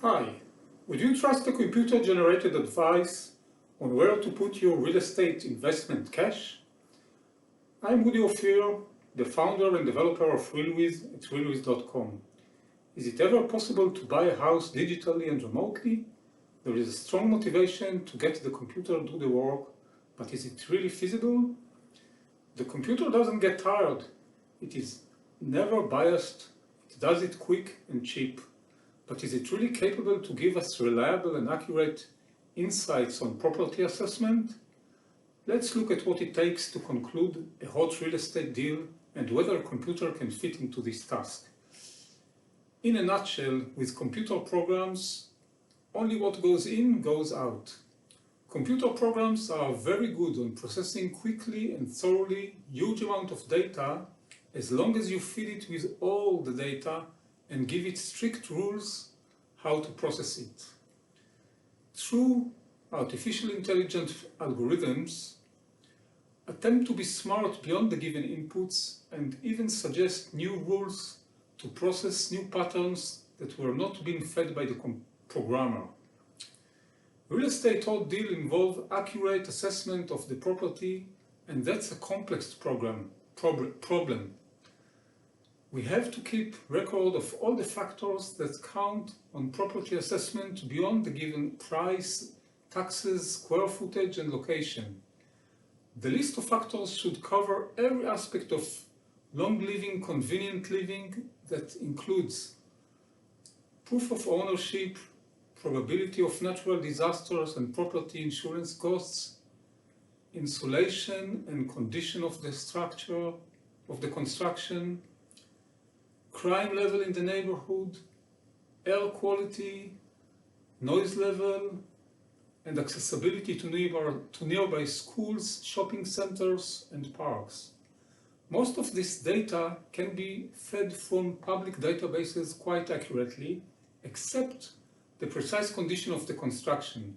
Hi, would you trust a computer-generated advice on where to put your real estate investment cash? I'm Woody Ophir, the founder and developer of Real-wiz at Real-wiz.com. Is it ever possible to buy a house digitally and remotely? There is a strong motivation to get the computer to do the work, but is it really feasible? The computer doesn't get tired. It is never biased. It does it quick and cheap. But is it really capable to give us reliable and accurate insights on property assessment? Let's look at what it takes to conclude a hot real estate deal and whether a computer can fit into this task. In a nutshell, with computer programs, only what goes in goes out. Computer programs are very good on processing quickly and thoroughly huge amount of data as long as you feed it with all the data and give it strict rules how to process it. True artificial intelligence algorithms attempt to be smart beyond the given inputs and even suggest new rules to process new patterns that were not being fed by the programmer. Real estate hot deal involve accurate assessment of the property, and that's a complex problem. We have to keep record of all the factors that count on property assessment beyond the given price, taxes, square footage, and location. The list of factors should cover every aspect of long living, convenient living that includes proof of ownership, probability of natural disasters and property insurance costs, insulation and condition of the structure, of the construction, crime level in the neighborhood, air quality, noise level, and accessibility to nearby schools, shopping centers, and parks. Most of this data can be fed from public databases quite accurately, except the precise condition of the construction.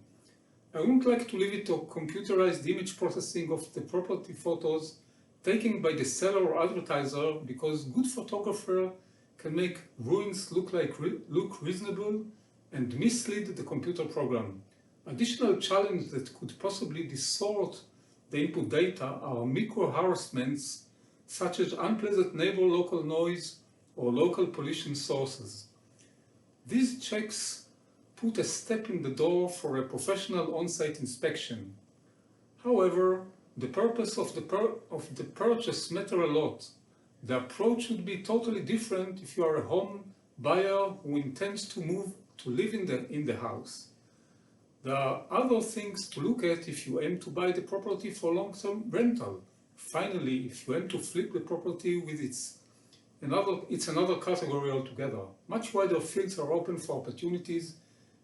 I wouldn't like to leave it to computerized image processing of the property photos taken by the seller or advertiser, because good photographer can make ruins look reasonable and mislead the computer program. Additional challenges that could possibly distort the input data are micro-harassments such as unpleasant neighbor local noise or local pollution sources. These checks put a step in the door for a professional on-site inspection. However, the purpose of the purchase matter a lot. The approach should be totally different if you are a home buyer who intends to move to live in the house. There are other things to look at if you aim to buy the property for long-term rental. Finally, if you aim to flip the property with it's another category altogether. Much wider fields are open for opportunities,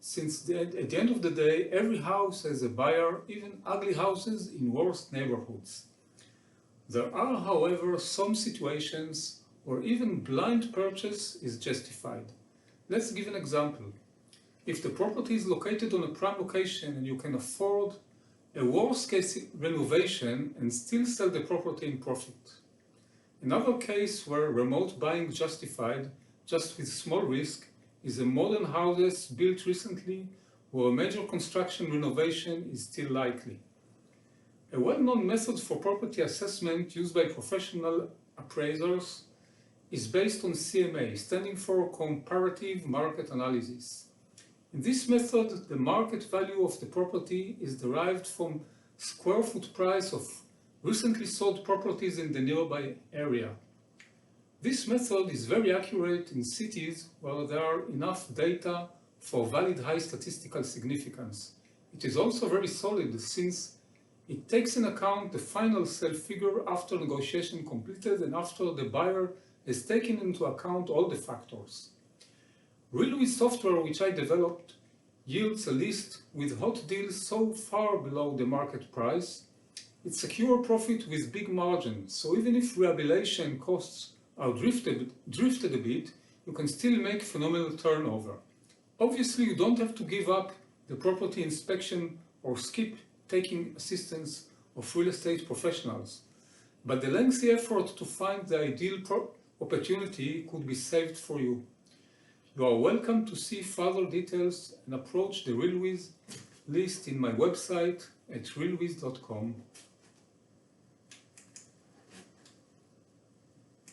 since at the end of the day, every house has a buyer, even ugly houses in worse neighborhoods. There are, however, some situations where even blind purchase is justified. Let's give an example. If the property is located on a prime location and you can afford a worst-case renovation and still sell the property in profit. Another case where remote buying is justified, just with small risk, is a modern houses built recently where a major construction renovation is still likely. A well-known method for property assessment used by professional appraisers is based on CMA, standing for Comparative Market Analysis. In this method, the market value of the property is derived from square foot price of recently sold properties in the nearby area. This method is very accurate in cities where there are enough data for valid high statistical significance. It is also very solid since it takes in account the final sale figure after negotiation completed and after the buyer has taken into account all the factors. Real-wiz software, which I developed, yields a list with hot deals so far below the market price. It secures profit with big margins, so even if rehabilitation costs are drifted a bit, you can still make phenomenal turnover. Obviously, you don't have to give up the property inspection or skip taking assistance of real estate professionals, but the lengthy effort to find the ideal opportunity could be saved for you. You are welcome to see further details and approach the Real-wiz list in my website at realwiz.com.